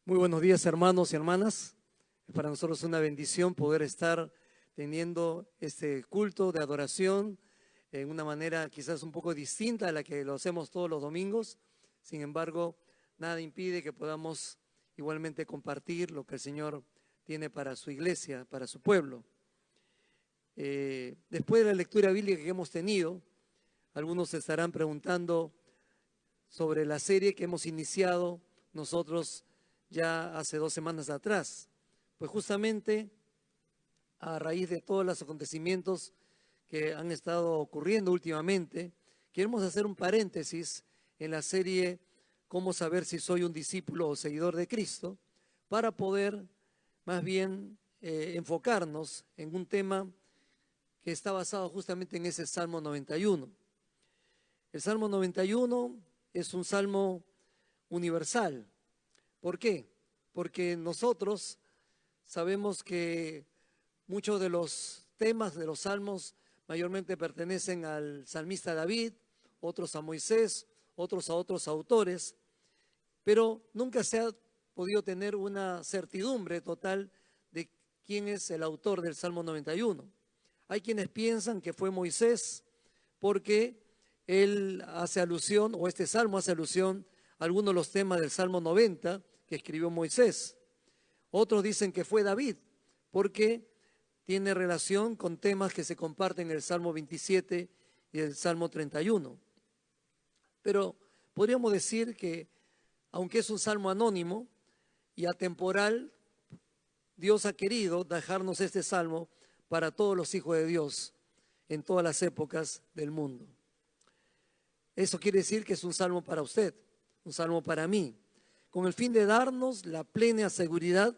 Muy buenos días, hermanos y hermanas. Es para nosotros una bendición poder estar teniendo este culto de adoración en una manera quizás un poco distinta a la que lo hacemos todos los domingos. Sin embargo, nada impide que podamos igualmente compartir lo que el Señor tiene para su iglesia, para su pueblo. Después de la lectura bíblica que hemos tenido, algunos se estarán preguntando sobre la serie que hemos iniciado nosotros ya hace 2 semanas atrás. Pues justamente a raíz de todos los acontecimientos que han estado ocurriendo últimamente, queremos hacer un paréntesis en la serie Cómo saber si soy un discípulo o seguidor de Cristo, para poder más bien enfocarnos en un tema que está basado justamente en ese Salmo 91. El Salmo 91 es un salmo universal. ¿Por qué? Porque nosotros sabemos que muchos de los temas de los salmos mayormente pertenecen al salmista David, otros a Moisés, otros a otros autores, pero nunca se ha podido tener una certidumbre total de quién es el autor del Salmo 91. Hay quienes piensan que fue Moisés porque él hace alusión, o este salmo hace alusión a algunos de los temas del Salmo 90 que escribió Moisés. Otros dicen que fue David porque tiene relación con temas que se comparten en el Salmo 27 y el Salmo 31. Pero podríamos decir que, aunque es un salmo anónimo y atemporal, Dios ha querido dejarnos este salmo para todos los hijos de Dios en todas las épocas del mundo. Eso quiere decir que es un salmo para usted, un salmo para mí, con el fin de darnos la plena seguridad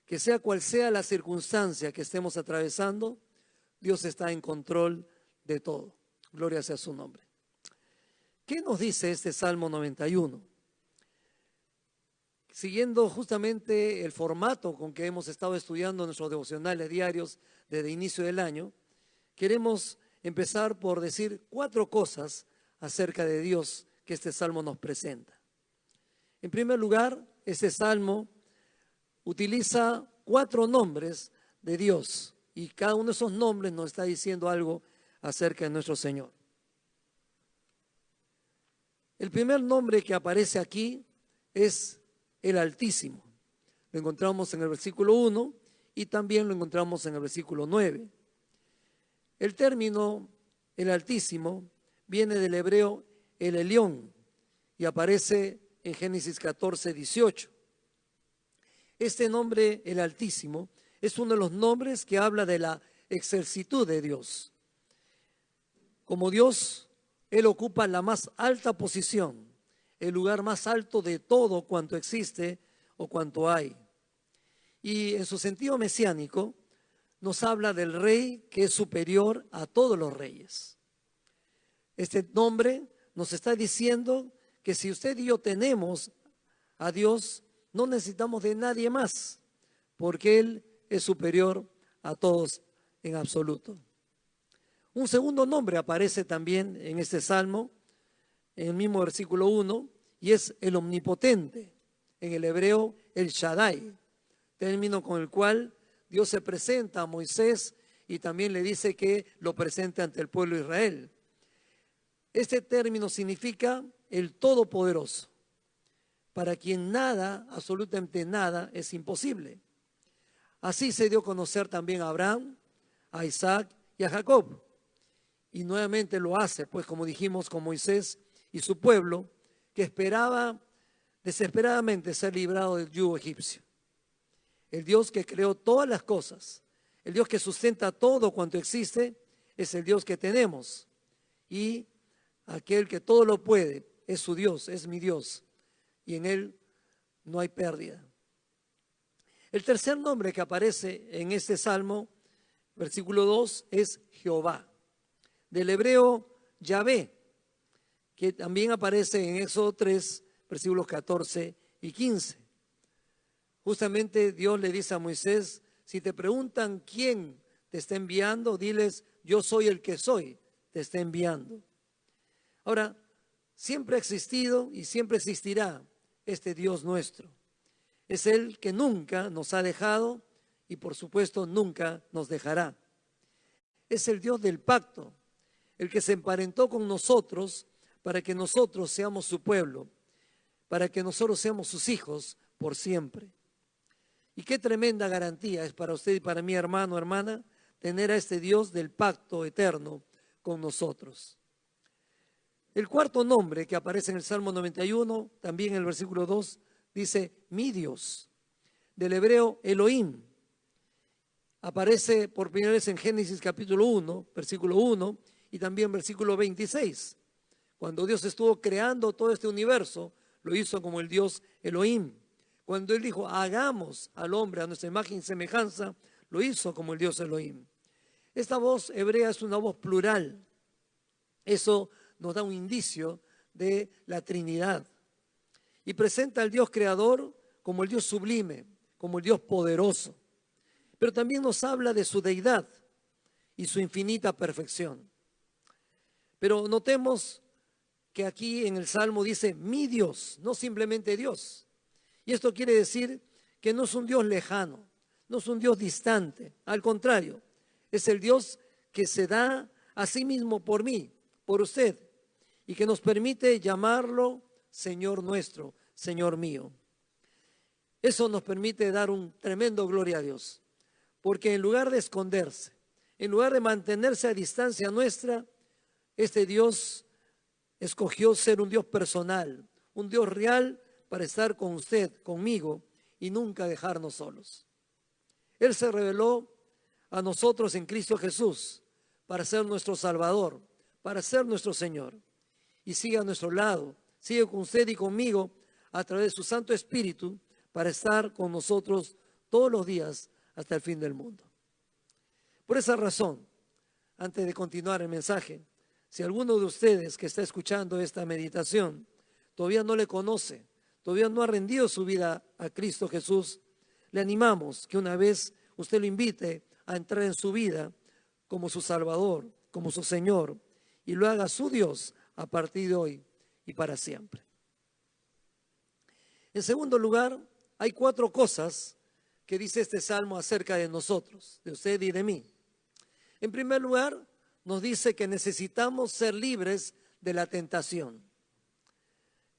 que sea cual sea la circunstancia que estemos atravesando, Dios está en control de todo. Gloria sea su nombre. ¿Qué nos dice este Salmo 91? Siguiendo justamente el formato con que hemos estado estudiando nuestros devocionales diarios desde el inicio del año, queremos empezar por decir 4 cosas acerca de Dios que este Salmo nos presenta. En primer lugar, este Salmo utiliza 4 nombres de Dios y cada uno de esos nombres nos está diciendo algo acerca de nuestro Señor. El primer nombre que aparece aquí es el Altísimo. Lo encontramos en el versículo 1 y también lo encontramos en el versículo 9. El término el Altísimo viene del hebreo el Elión y aparece en Génesis 14, 18. Este nombre, el Altísimo, es uno de los nombres que habla de la excelsitud de Dios. Como Dios, Él ocupa la más alta posición, el lugar más alto de todo cuanto existe o cuanto hay. Y en su sentido mesiánico, nos habla del Rey que es superior a todos los reyes. Este nombre nos está diciendo que si usted y yo tenemos a Dios, no necesitamos de nadie más, porque Él es superior a todos en absoluto. Un segundo nombre aparece también en este salmo, en el mismo versículo 1, y es el omnipotente, en el hebreo el Shaddai, término con el cual Dios se presenta a Moisés y también le dice que lo presente ante el pueblo de Israel. Este término significa el Todopoderoso, para quien nada, absolutamente nada, es imposible. Así se dio a conocer también a Abraham, a Isaac y a Jacob. Y nuevamente lo hace, pues como dijimos, con Moisés y su pueblo, que esperaba desesperadamente ser librado del yugo egipcio. El Dios que creó todas las cosas, el Dios que sustenta todo cuanto existe, es el Dios que tenemos. Y aquel que todo lo puede es su Dios, es mi Dios. Y en Él no hay pérdida. El tercer nombre que aparece en este salmo, versículo 2, es Jehová. Del hebreo Yahvé, que también aparece en Éxodo 3, versículos 14 y 15. Justamente Dios le dice a Moisés, si te preguntan quién te está enviando, diles, yo soy el que soy, te está enviando. Ahora, siempre ha existido y siempre existirá este Dios nuestro. Es Él que nunca nos ha dejado y por supuesto nunca nos dejará. Es el Dios del pacto, el que se emparentó con nosotros para que nosotros seamos su pueblo, para que nosotros seamos sus hijos por siempre. Y qué tremenda garantía es para usted y para mí, hermano, hermana, tener a este Dios del pacto eterno con nosotros. El cuarto nombre que aparece en el Salmo 91, también en el versículo 2, dice mi Dios, del hebreo Elohim. Aparece por primera vez en Génesis capítulo 1, versículo 1 y también versículo 26. Cuando Dios estuvo creando todo este universo, lo hizo como el Dios Elohim. Cuando Él dijo, hagamos al hombre a nuestra imagen y semejanza, lo hizo como el Dios Elohim. Esta voz hebrea es una voz plural. Eso nos da un indicio de la Trinidad. Y presenta al Dios creador como el Dios sublime, como el Dios poderoso. Pero también nos habla de su deidad y su infinita perfección. Pero notemos que aquí en el Salmo dice mi Dios, no simplemente Dios. Y esto quiere decir que no es un Dios lejano, no es un Dios distante. Al contrario, es el Dios que se da a sí mismo por mí, por usted, y que nos permite llamarlo Señor nuestro, Señor mío. Eso nos permite dar un tremendo gloria a Dios. Porque en lugar de esconderse, en lugar de mantenerse a distancia nuestra, este Dios escogió ser un Dios personal, un Dios real para estar con usted, conmigo y nunca dejarnos solos. Él se reveló a nosotros en Cristo Jesús para ser nuestro Salvador, para ser nuestro Señor. Y sigue a nuestro lado, sigue con usted y conmigo a través de su Santo Espíritu para estar con nosotros todos los días hasta el fin del mundo. Por esa razón, antes de continuar el mensaje, si alguno de ustedes que está escuchando esta meditación todavía no le conoce, todavía no ha rendido su vida a Cristo Jesús, le animamos que una vez usted lo invite a entrar en su vida como su Salvador, como su Señor, y lo haga su Dios a partir de hoy y para siempre. En segundo lugar, hay 4 cosas que dice este salmo acerca de nosotros, de usted y de mí. En primer lugar, nos dice que necesitamos ser libres de la tentación.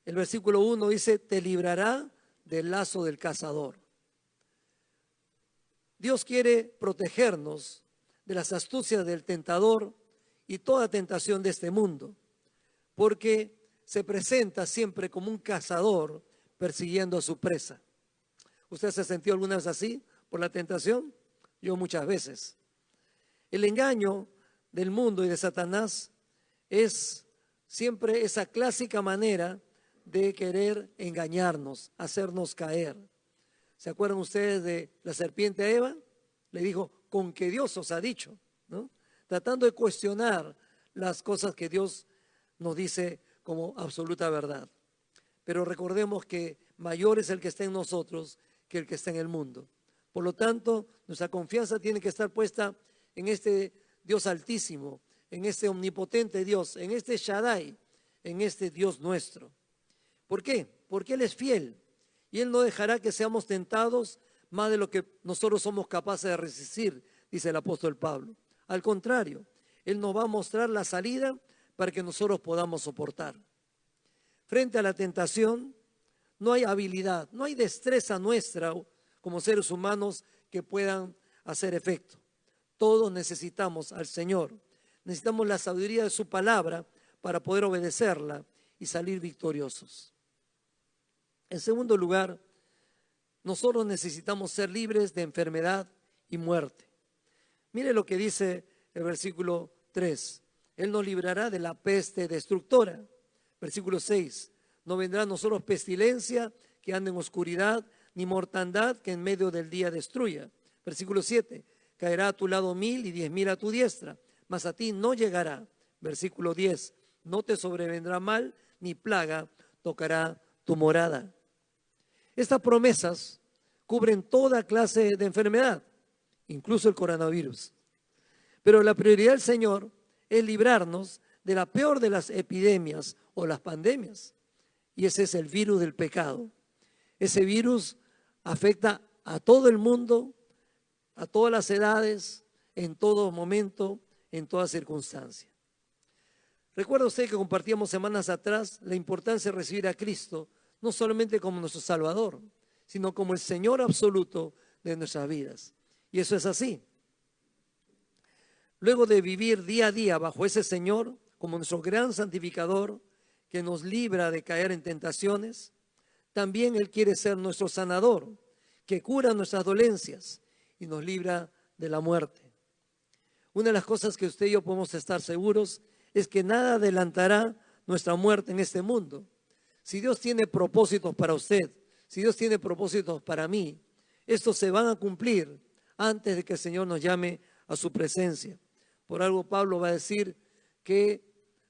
El versículo 1 dice, te librará del lazo del cazador. Dios quiere protegernos de las astucias del tentador y toda tentación de este mundo, porque se presenta siempre como un cazador persiguiendo a su presa. ¿Usted se ha sentido alguna vez así por la tentación? Yo muchas veces. El engaño del mundo y de Satanás es siempre esa clásica manera de querer engañarnos, hacernos caer. ¿Se acuerdan ustedes de la serpiente a Eva? Le dijo, con que Dios os ha dicho, ¿no? Tratando de cuestionar las cosas que Dios nos dice como absoluta verdad. Pero recordemos que mayor es el que está en nosotros que el que está en el mundo. Por lo tanto, nuestra confianza tiene que estar puesta en este Dios altísimo, en este omnipotente Dios, en este Shaddai, en este Dios nuestro. ¿Por qué? Porque Él es fiel y Él no dejará que seamos tentados más de lo que nosotros somos capaces de resistir, dice el apóstol Pablo. Al contrario, Él nos va a mostrar la salida para que nosotros podamos soportar. Frente a la tentación, no hay habilidad, no hay destreza nuestra como seres humanos que puedan hacer efecto. Todos necesitamos al Señor. Necesitamos la sabiduría de su palabra para poder obedecerla y salir victoriosos. En segundo lugar, nosotros necesitamos ser libres de enfermedad y muerte. Mire lo que dice el versículo 3. Él nos librará de la peste destructora. Versículo 6. No vendrá a nosotros pestilencia que ande en oscuridad, ni mortandad que en medio del día destruya. Versículo 7. Caerá a tu lado 1000 y 10.000 a tu diestra, mas a ti no llegará. Versículo 10. No te sobrevendrá mal, ni plaga tocará tu morada. Estas promesas cubren toda clase de enfermedad, incluso el coronavirus. Pero la prioridad del Señor es librarnos de la peor de las epidemias o las pandemias. Y ese es el virus del pecado. Ese virus afecta a todo el mundo, a todas las edades, en todo momento, en toda circunstancia. Recuerda usted que compartíamos semanas atrás la importancia de recibir a Cristo, no solamente como nuestro Salvador, sino como el Señor absoluto de nuestras vidas. Y eso es así. Luego de vivir día a día bajo ese Señor, como nuestro gran santificador, que nos libra de caer en tentaciones, también Él quiere ser nuestro sanador, que cura nuestras dolencias y nos libra de la muerte. Una de las cosas que usted y yo podemos estar seguros es que nada adelantará nuestra muerte en este mundo. Si Dios tiene propósitos para usted, si Dios tiene propósitos para mí, estos se van a cumplir antes de que el Señor nos llame a su presencia. Por algo Pablo va a decir que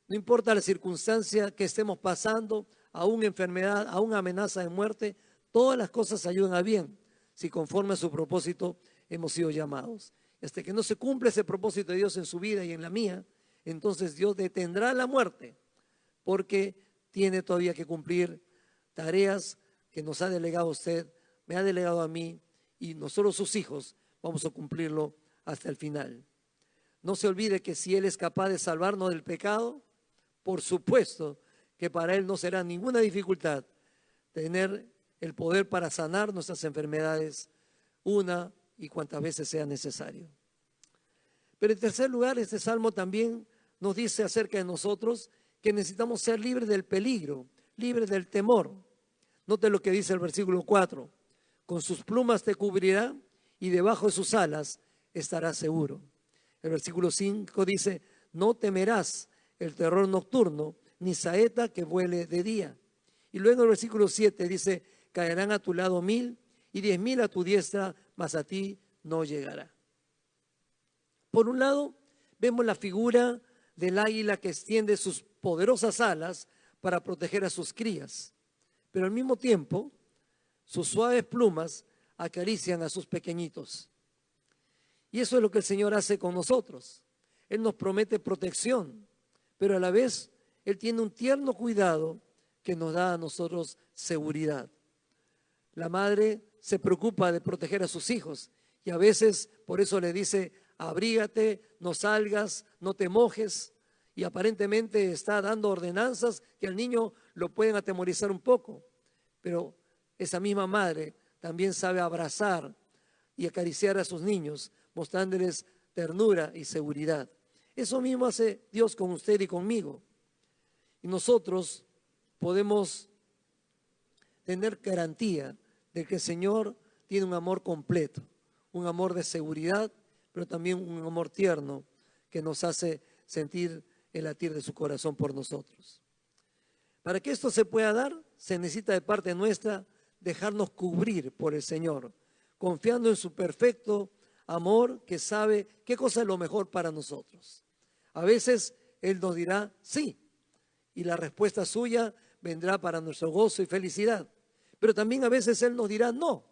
no importa la circunstancia que estemos pasando, aún enfermedad, aún amenaza de muerte, todas las cosas ayudan a bien, si conforme a su propósito hemos sido llamados. Hasta que no se cumple ese propósito de Dios en su vida y en la mía, entonces Dios detendrá la muerte, porque tiene todavía que cumplir tareas que nos ha delegado usted, me ha delegado a mí, y nosotros sus hijos vamos a cumplirlo hasta el final. No se olvide que si Él es capaz de salvarnos del pecado, por supuesto que para Él no será ninguna dificultad tener el poder para sanar nuestras enfermedades una y cuantas veces sea necesario. Pero en tercer lugar, este salmo también nos dice acerca de nosotros que necesitamos ser libres del peligro, libres del temor. Note lo que dice el versículo 4. Con sus plumas te cubrirá y debajo de sus alas estarás seguro. El versículo 5 dice, no temerás el terror nocturno, ni saeta que vuele de día. Y luego el versículo 7 dice, caerán a tu lado 1000 y 10.000 a tu diestra, mas a ti no llegará. Por un lado, vemos la figura del águila que extiende sus poderosas alas para proteger a sus crías, pero al mismo tiempo, sus suaves plumas acarician a sus pequeñitos. Y eso es lo que el Señor hace con nosotros. Él nos promete protección, pero a la vez Él tiene un tierno cuidado que nos da a nosotros seguridad. La madre se preocupa de proteger a sus hijos y a veces por eso le dice, abrígate, no salgas, no te mojes, y aparentemente está dando ordenanzas que al niño lo pueden atemorizar un poco, pero esa misma madre también sabe abrazar y acariciar a sus niños, mostrándoles ternura y seguridad. Eso mismo hace Dios con usted y conmigo. Y nosotros podemos tener garantía de que el Señor tiene un amor completo, un amor de seguridad, pero también un amor tierno que nos hace sentir el latir de su corazón por nosotros. Para que esto se pueda dar, se necesita de parte nuestra dejarnos cubrir por el Señor, confiando en su perfecto amor que sabe qué cosa es lo mejor para nosotros. A veces Él nos dirá sí, y la respuesta suya vendrá para nuestro gozo y felicidad. Pero también a veces Él nos dirá no,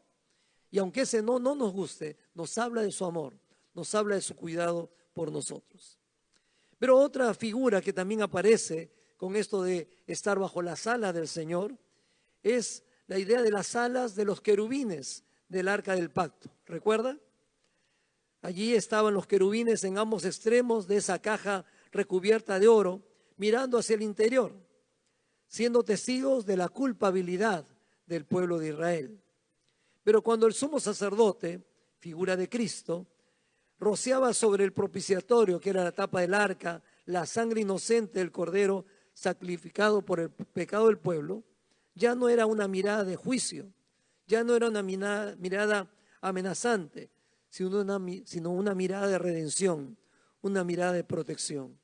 y aunque ese no nos guste, nos habla de su amor, nos habla de su cuidado por nosotros. Pero otra figura que también aparece con esto de estar bajo las alas del Señor es la idea de las alas de los querubines del arca del pacto. ¿Recuerda? Allí estaban los querubines en ambos extremos de esa caja recubierta de oro, mirando hacia el interior, siendo testigos de la culpabilidad del pueblo de Israel. Pero cuando el sumo sacerdote, figura de Cristo, rociaba sobre el propiciatorio, que era la tapa del arca, la sangre inocente del cordero sacrificado por el pecado del pueblo, ya no era una mirada de juicio, ya no era una mirada amenazante, sino una mirada de redención, una mirada de protección.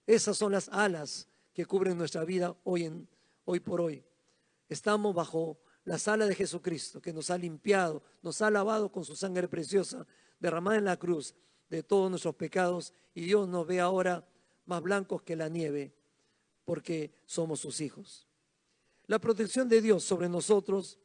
Esas son las alas que cubren nuestra vida hoy por hoy. Estamos bajo las alas de Jesucristo, que nos ha limpiado, nos ha lavado con su sangre preciosa, derramada en la cruz de todos nuestros pecados, y Dios nos ve ahora más blancos que la nieve, porque somos sus hijos. La protección de Dios sobre nosotros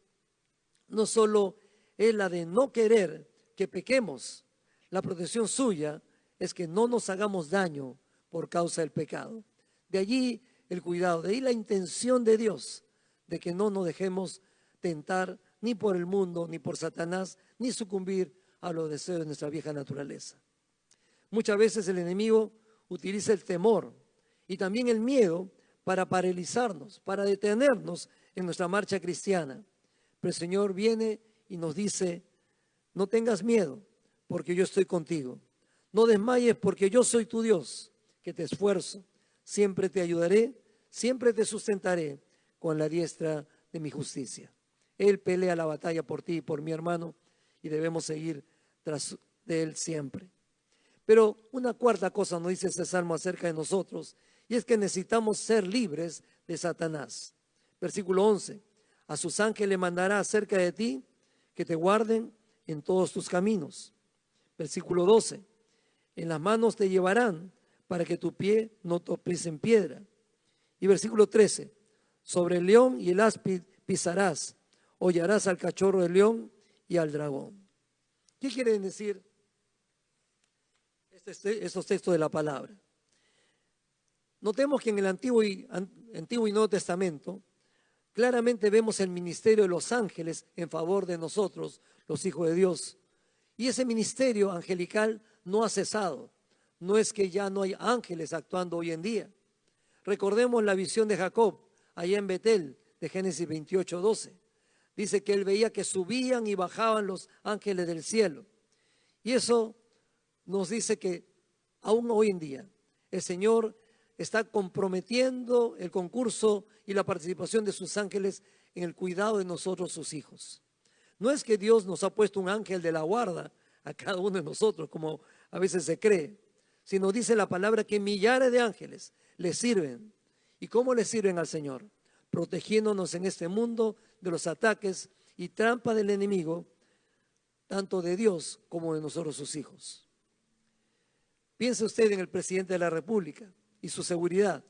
no solo es la de no querer que pequemos, la protección suya es que no nos hagamos daño por causa del pecado. De allí el cuidado, de ahí la intención de Dios de que no nos dejemos tentar ni por el mundo, ni por Satanás, ni sucumbir a los deseos de nuestra vieja naturaleza. Muchas veces el enemigo utiliza el temor y también el miedo para paralizarnos, para detenernos en nuestra marcha cristiana. Pero el Señor viene y nos dice: no tengas miedo, porque yo estoy contigo. No desmayes, porque yo soy tu Dios, que te esfuerzo. Siempre te ayudaré, siempre te sustentaré con la diestra de mi justicia. Él pelea la batalla por ti y por mi hermano, y debemos seguir tras de Él siempre. Pero una cuarta cosa nos dice este salmo acerca de nosotros, y es que necesitamos ser libres de Satanás. Versículo 11: a sus ángeles mandará acerca de ti, que te guarden en todos tus caminos. Versículo 12: en las manos te llevarán para que tu pie no tropiece en piedra. Y versículo 13: sobre el león y el áspid pisarás, hollarás al cachorro del león y al dragón. ¿Qué quieren decir estos textos de la palabra? Notemos que en el Antiguo y Nuevo Testamento claramente vemos el ministerio de los ángeles en favor de nosotros, los hijos de Dios. Y ese ministerio angelical no ha cesado. No es que ya no hay ángeles actuando hoy en día. Recordemos la visión de Jacob allá en Betel, de Génesis 28:12. Dice que él veía que subían y bajaban los ángeles del cielo. Y eso nos dice que aún hoy en día el Señor está comprometiendo el concurso y la participación de sus ángeles en el cuidado de nosotros, sus hijos. No es que Dios nos ha puesto un ángel de la guarda a cada uno de nosotros, como a veces se cree, sino dice la palabra que millares de ángeles le sirven. ¿Y cómo le sirven al Señor? Protegiéndonos en este mundo de los ataques y trampas del enemigo, tanto de Dios como de nosotros, sus hijos. Piense usted en el presidente de la República y su seguridad.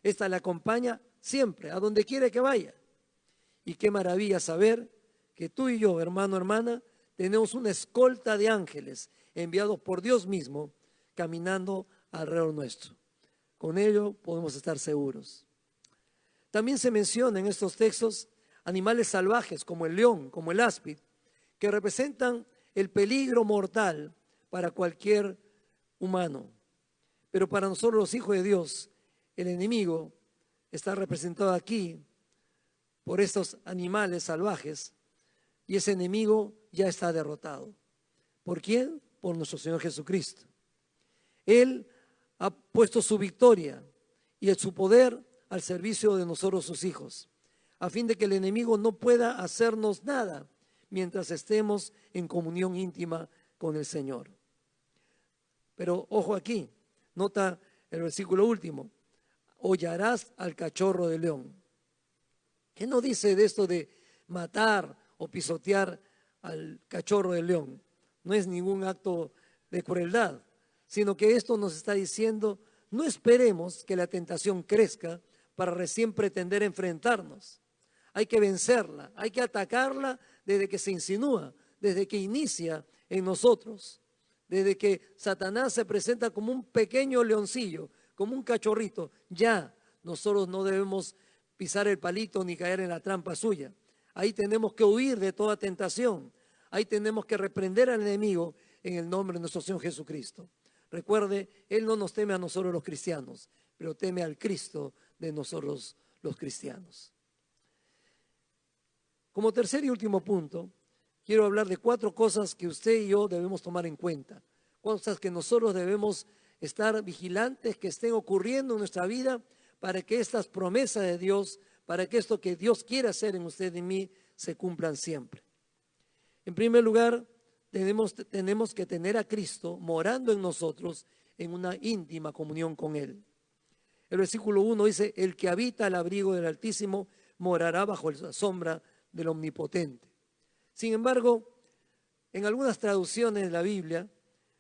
Esta le acompaña siempre, a donde quiera que vaya. Y qué maravilla saber que tú y yo, hermano, hermana, tenemos una escolta de ángeles enviados por Dios mismo caminando alrededor nuestro. Con ello podemos estar seguros. También se menciona en estos textos animales salvajes como el león, como el áspid, que representan el peligro mortal para cualquier humano. Pero para nosotros los hijos de Dios, el enemigo está representado aquí por estos animales salvajes, y ese enemigo ya está derrotado. ¿Por quién? Por nuestro Señor Jesucristo. Él ha puesto su victoria y su poder al servicio de nosotros, sus hijos, a fin de que el enemigo no pueda hacernos nada mientras estemos en comunión íntima con el Señor. Pero ojo aquí, nota el versículo último: hollarás al cachorro de león. ¿Qué no dice de esto de matar o pisotear al cachorro del león? No es ningún acto de crueldad, sino que esto nos está diciendo: no esperemos que la tentación crezca para recién pretender enfrentarnos. Hay que vencerla, hay que atacarla desde que se insinúa, desde que inicia en nosotros, desde que Satanás se presenta como un pequeño leoncillo, como un cachorrito. Ya nosotros no debemos pisar el palito ni caer en la trampa suya. Ahí tenemos que huir de toda tentación. Ahí tenemos que reprender al enemigo en el nombre de nuestro Señor Jesucristo. Recuerde, Él no nos teme a nosotros los cristianos, pero teme al Cristo de nosotros los cristianos. Como tercer y último punto, quiero hablar de 4 cosas que usted y yo debemos tomar en cuenta. Cosas que nosotros debemos estar vigilantes, que estén ocurriendo en nuestra vida, para que estas promesas de Dios, para que esto que Dios quiere hacer en usted y en mí, se cumplan siempre. En primer lugar, tenemos que tener a Cristo morando en nosotros en una íntima comunión con Él. El versículo 1 dice: el que habita al abrigo del Altísimo morará bajo la sombra del Omnipotente. Sin embargo, en algunas traducciones de la Biblia,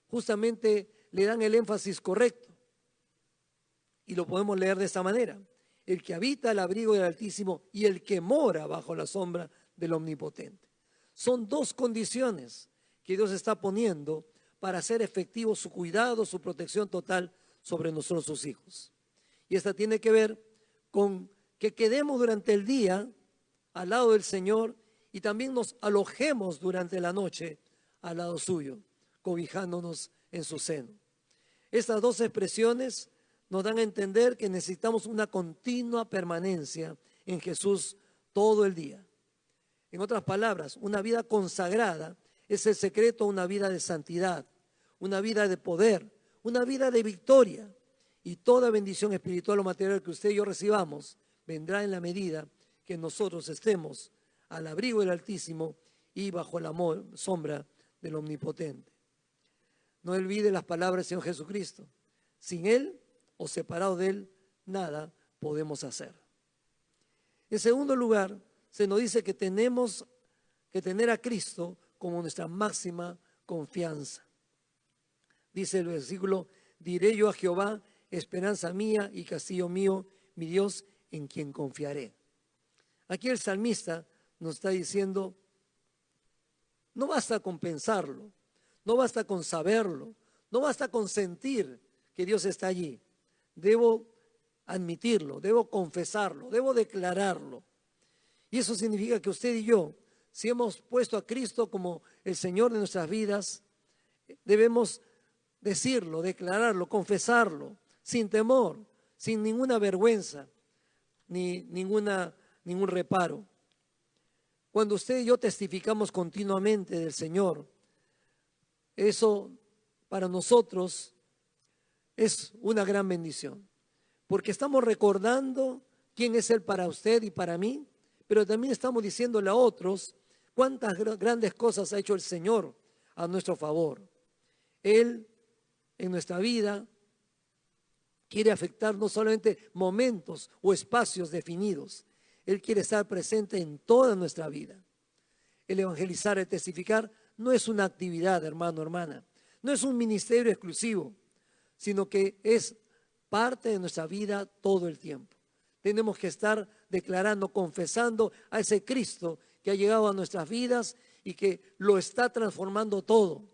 justamente le dan el énfasis correcto. Y lo podemos leer de esta manera: el que habita al abrigo del Altísimo y el que mora bajo la sombra del Omnipotente. Son 2 condiciones que Dios está poniendo para hacer efectivo su cuidado, su protección total sobre nosotros, sus hijos. Y esta tiene que ver con que quedemos durante el día al lado del Señor y también nos alojemos durante la noche al lado suyo, cobijándonos en su seno. Estas dos expresiones nos dan a entender que necesitamos una continua permanencia en Jesús todo el día. En otras palabras, una vida consagrada es el secreto a una vida de santidad, una vida de poder, una vida de victoria. Y toda bendición espiritual o material que usted y yo recibamos vendrá en la medida que nosotros estemos al abrigo del Altísimo y bajo la sombra del Omnipotente. No olvide las palabras del Señor Jesucristo. Sin Él o separado de Él, nada podemos hacer. En segundo lugar, se nos dice que tenemos que tener a Cristo como nuestra máxima confianza. Dice el versículo: diré yo a Jehová, esperanza mía y castillo mío, mi Dios, en quien confiaré. Aquí el salmista nos está diciendo, no basta con pensarlo, no basta con saberlo, no basta con sentir que Dios está allí. Debo admitirlo, debo confesarlo, debo declararlo. Y eso significa que usted y yo, si hemos puesto a Cristo como el Señor de nuestras vidas, debemos decirlo, declararlo, confesarlo, sin temor, sin ninguna vergüenza, ni ningún reparo. Cuando usted y yo testificamos continuamente del Señor, eso para nosotros es una gran bendición, porque estamos recordando quién es Él para usted y para mí, pero también estamos diciéndole a otros cuántas grandes cosas ha hecho el Señor a nuestro favor. Él en nuestra vida quiere afectar no solamente momentos o espacios definidos, Él quiere estar presente en toda nuestra vida. El evangelizar, el testificar, no es una actividad, hermano, hermana, no es un ministerio exclusivo, sino que es parte de nuestra vida todo el tiempo. Tenemos que estar declarando, confesando a ese Cristo que ha llegado a nuestras vidas y que lo está transformando todo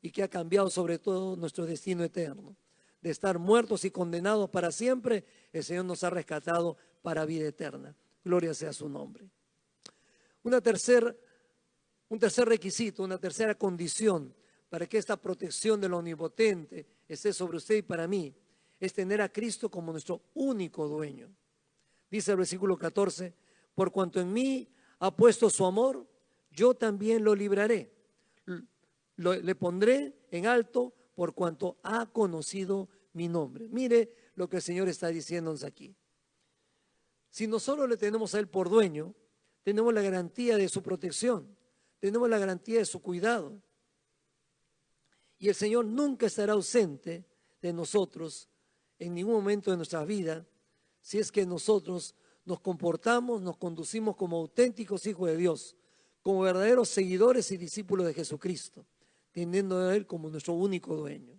y que ha cambiado sobre todo nuestro destino eterno. De estar muertos y condenados para siempre, el Señor nos ha rescatado para vida eterna. Gloria sea su nombre. Un tercer requisito, una tercera condición para que esta protección del Omnipotente esté sobre usted y para mí, es tener a Cristo como nuestro único dueño. Dice el versículo 14, por cuanto en mí ha puesto su amor, yo también lo libraré. Le pondré en alto por cuanto ha conocido mi nombre. Mire lo que el Señor está diciéndonos aquí. Si nosotros le tenemos a Él por dueño, tenemos la garantía de su protección, tenemos la garantía de su cuidado. Y el Señor nunca estará ausente de nosotros en ningún momento de nuestra vida, si es que nosotros nos comportamos, nos conducimos como auténticos hijos de Dios, como verdaderos seguidores y discípulos de Jesucristo, teniendo a Él como nuestro único dueño.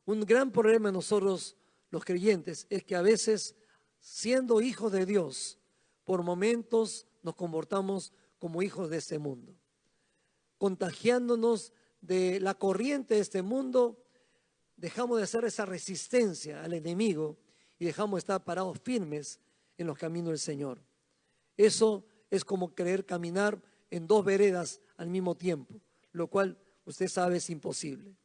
Un gran problema de nosotros los creyentes es que a veces, siendo hijos de Dios, por momentos nos comportamos como hijos de este mundo, contagiándonos de la corriente de este mundo. Dejamos de hacer esa resistencia al enemigo y dejamos de estar parados firmes en los caminos del Señor. Eso es como querer caminar en dos veredas al mismo tiempo, lo cual usted sabe es imposible.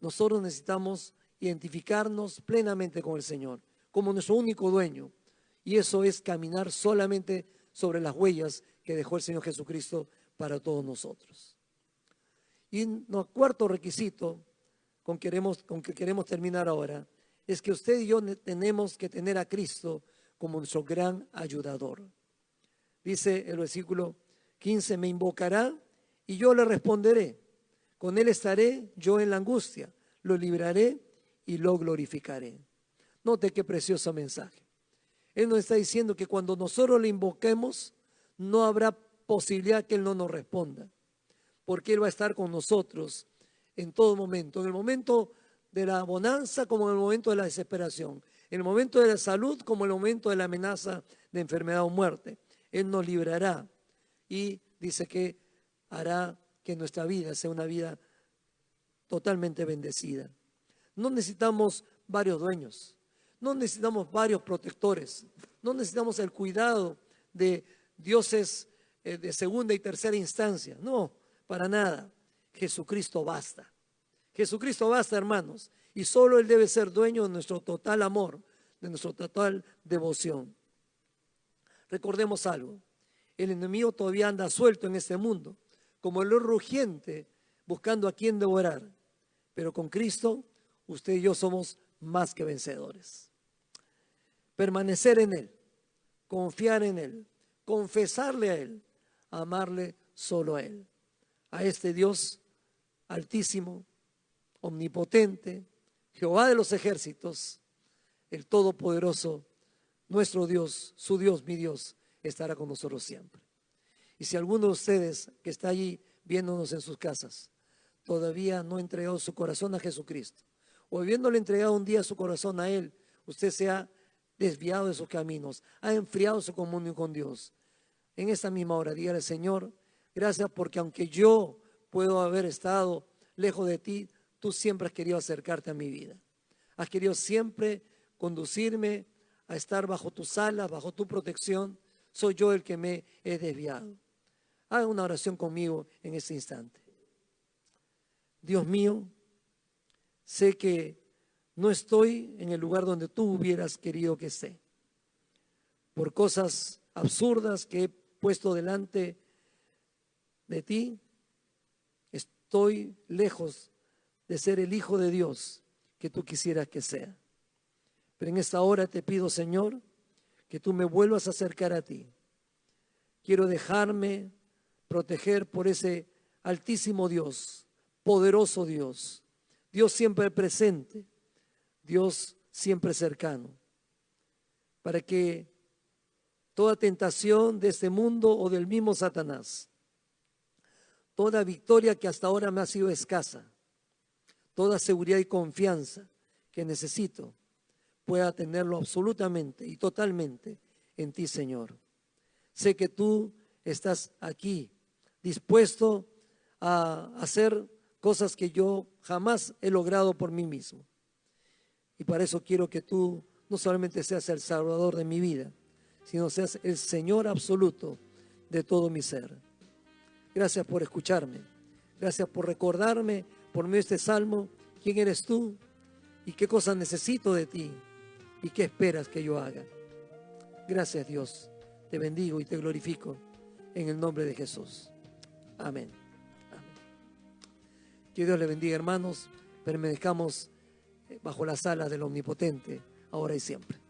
Nosotros necesitamos identificarnos plenamente con el Señor, como nuestro único dueño, y eso es caminar solamente sobre las huellas que dejó el Señor Jesucristo para todos nosotros. Y el cuarto requisito con que queremos terminar ahora es que usted y yo tenemos que tener a Cristo como nuestro gran ayudador. Dice el versículo 15, me invocará y yo le responderé. Con él estaré yo en la angustia, lo libraré y lo glorificaré. Note qué precioso mensaje. Él nos está diciendo que cuando nosotros le invoquemos, no habrá posibilidad que Él no nos responda, porque Él va a estar con nosotros en todo momento, en el momento de la bonanza como en el momento de la desesperación, en el momento de la salud como en el momento de la amenaza de enfermedad o muerte. Él nos librará y dice que hará que nuestra vida sea una vida totalmente bendecida. No necesitamos varios dueños, no necesitamos varios protectores, no necesitamos el cuidado de dioses de segunda y tercera instancia. No, para nada. Jesucristo basta. Jesucristo basta, hermanos. Y solo Él debe ser dueño de nuestro total amor, de nuestra total devoción. Recordemos algo. El enemigo todavía anda suelto en este mundo, como el león rugiente, buscando a quien devorar. Pero con Cristo, usted y yo somos más que vencedores. Permanecer en Él, confiar en Él, confesarle a Él, amarle solo a Él. A este Dios altísimo, omnipotente, Jehová de los ejércitos, el Todopoderoso, nuestro Dios, su Dios, mi Dios, estará con nosotros siempre. Y si alguno de ustedes que está allí viéndonos en sus casas todavía no ha entregado su corazón a Jesucristo, o habiéndole entregado un día su corazón a Él, usted se ha desviado de sus caminos, ha enfriado su comunión con Dios, en esta misma hora dígale: Señor, gracias porque aunque yo puedo haber estado lejos de ti, tú siempre has querido acercarte a mi vida. Has querido siempre conducirme a estar bajo tus alas, bajo tu protección. Soy yo el que me he desviado. Haga una oración conmigo en este instante. Dios mío, sé que no estoy en el lugar donde tú hubieras querido que esté. Por cosas absurdas que he puesto delante de ti, estoy lejos de ser el Hijo de Dios que tú quisieras que sea. Pero en esta hora te pido, Señor, que tú me vuelvas a acercar a ti. Quiero dejarme proteger por ese altísimo Dios, poderoso Dios, Dios siempre presente, Dios siempre cercano, para que toda tentación de este mundo o del mismo Satanás, toda victoria que hasta ahora me ha sido escasa, toda seguridad y confianza que necesito, pueda tenerlo absolutamente y totalmente en ti, Señor. Sé que tú estás aquí dispuesto a hacer cosas que yo jamás he logrado por mí mismo. Y para eso quiero que tú no solamente seas el Salvador de mi vida, sino seas el Señor absoluto de todo mi ser. Gracias por escucharme. Gracias por recordarme por medio de este salmo quién eres tú y qué cosas necesito de ti y qué esperas que yo haga. Gracias, Dios. Te bendigo y te glorifico en el nombre de Jesús. Amén. Amén. Que Dios le bendiga, hermanos. Permanezcamos bajo las alas del Omnipotente, ahora y siempre.